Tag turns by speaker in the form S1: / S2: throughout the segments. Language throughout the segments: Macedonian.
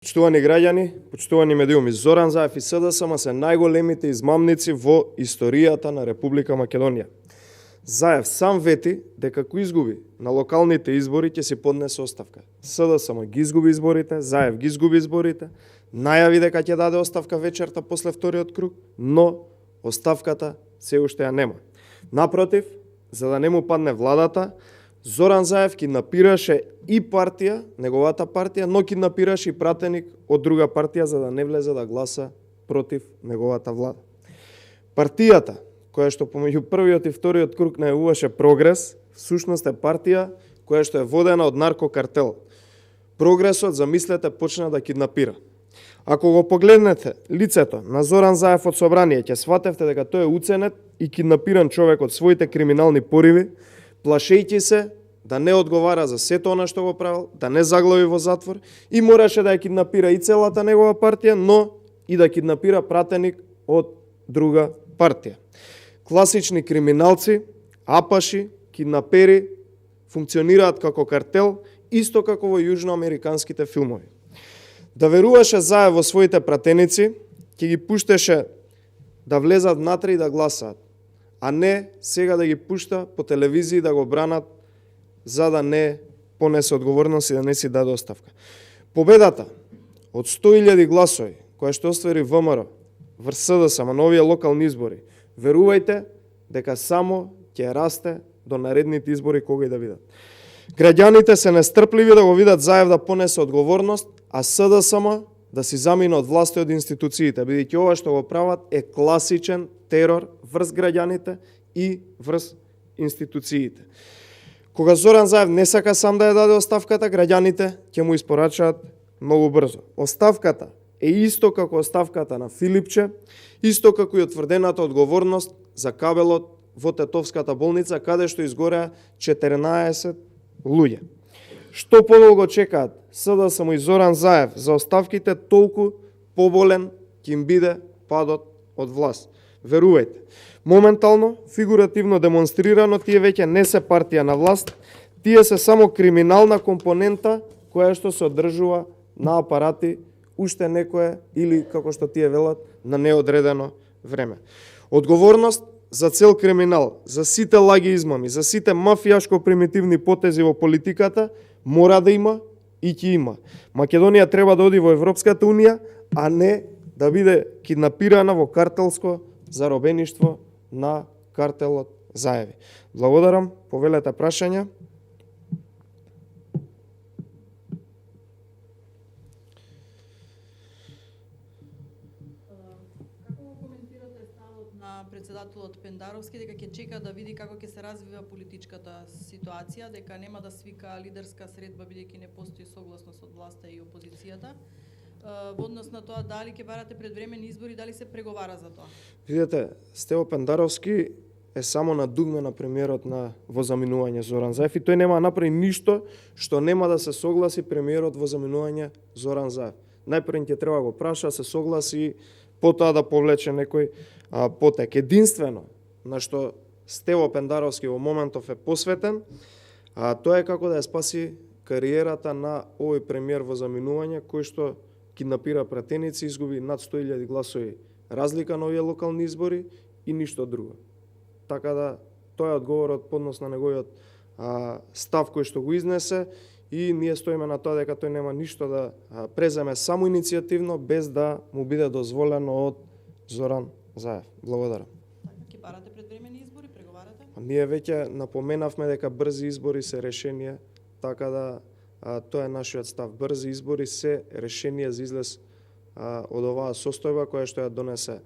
S1: Почитувани граѓани, почитувани медиуми, Зоран Заев и СДСМ се најголемите измамници во историјата на Република Македонија. Заев сам вети дека ако изгуби на локалните избори ќе си поднесе оставка. СДСМ ги изгуби изборите, Заев ги изгуби изборите, најави дека ќе даде оставка вечерта после вториот круг, но оставката се уште ја нема. Напротив, за да не му падне владата, Зоран Заев киднапираше и партија, неговата партија, но киднапираше и пратеник од друга партија за да не влезе да гласа против неговата влада. Партијата, која што помеѓу првиот и вториот круг најавуваше Прогрес, всушност е партија која што е водена од наркокартел. Прогресот, замислете, почна да киднапира. Ако го погледнете лицето на Зоран Заев од собрание, ќе сватевте дека тој е уценет и киднапиран човек од своите криминални пориви, плашејќи се да не одговара за сето она што го правил, да не заглави во затвор и мораше да ја киднапира и целата негова партија, но и да киднапира пратеник од друга партија. Класични криминалци, апаши, киднапери функционираат како картел, исто како во јужноамериканските филмови. Да веруваше Заев во своите пратеници, ќе ги пуштеше да влезат внатре и да гласаат, а не сега да ги пушта по телевизии да го бранат за да не понесе одговорност и да не си даде оставка. Победата од 100.000 гласови, која што оствари ВМРО врз СДСМ на овие локални избори, верувајте дека само ќе расте до наредните избори кога и да видат. Граѓаните се нестрпливи да го видат Заев да понесе одговорност, а СДСМ да си замине од власта и од институциите, бидејќи ова што го прават е класичен терор врз граѓаните и врз институциите. Кога Зоран Заев не сака сам да ја даде оставката, граѓаните ќе му испорачаат многу брзо. Оставката е исто како оставката на Филипче, исто како и утврдената одговорност за кабелот во Тетовската болница, каде што изгореа 14 луѓе. Што подолго чекаат СДСМ и Зоран Заев за оставките, толку поболен ќе им биде падот од власт. Верувајте. Моментално, фигуративно демонстрирано, тие веќе не се партија на власт, тие се само криминална компонента која што се одржува на апарати уште некое или, како што тие велат, на неодредено време. Одговорност за цел криминал, за сите лаги измами, за сите мафијашко примитивни потези во политиката, мора да има и ќе има. Македонија треба да оди во Европската унија, а не да биде киднапирана во картелско заробеништво на картелот Заеви. Благодарам, повелете прашања.
S2: Како го коментирате ставот на председателот Пендаровски дека ќе чека да види како ќе се развива политичката ситуација, дека нема да свика лидерска средба бидејќи не постои согласност од власта и опозицијата? Во однос на тоа дали ќе барате предвремени избори, дали се преговара за тоа?
S1: Видете, Стево Пендаровски е само на дугме на премиерот на возаминување Зоран Заев и тој нема да направи ништо што нема да се согласи премиерот во заминување Зоран Заев. Најпрво ќе треба го праша, се согласи, потоа да повлече некој потек. Единствено на што Стево Пендаровски во моментов е посветен, тоа е како да ја спаси кариерата на овој премиер во заминување кој што киднапира пратеници, изгуби над 100.000 гласови разлика на овие локални избори и ништо друго. Така да, тоа е одговорот поднос на неговиот став кој што го изнесе и ние стоиме на тоа дека тој нема ништо да преземе само иницијативно без да му биде дозволено од Зоран Заев. Благодарам.
S2: Ќе барате предвремени избори, преговарате?
S1: Ние веќе напоменавме дека брзи избори се решение, така да тоа е нашиот став. Брзи избори се решение за излез од оваа состојба која што ја донесе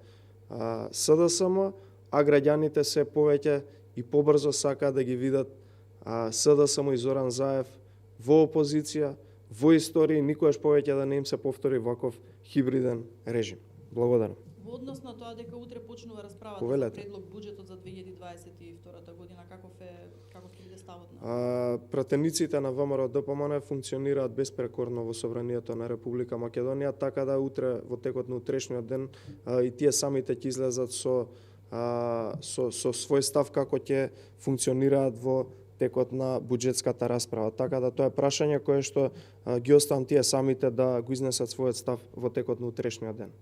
S1: СДСМ, а граѓаните се повеќе и побрзо сакаат да ги видат СДСМ и Зоран Заев во опозиција, во историја, никогаш повеќе да не им се повтори ваков хибриден режим. Благодарам.
S2: Во однос на тоа дека утре почнува расправата
S1: Повелете.
S2: за предлог буџетот за 2022 година, каков ќе биде ставот на?
S1: Пратениците на ВМРО ДПМН функционираат безпрекорно во собранието на Република Македонија, така да утре во текот на утрешниот ден и тие самите ќе излезат со свој став како ќе функционираат во текот на буџетската расправа. Така да тоа е прашање кое што ги оставам тие самите да го изнесат својот став во текот на утрешниот ден.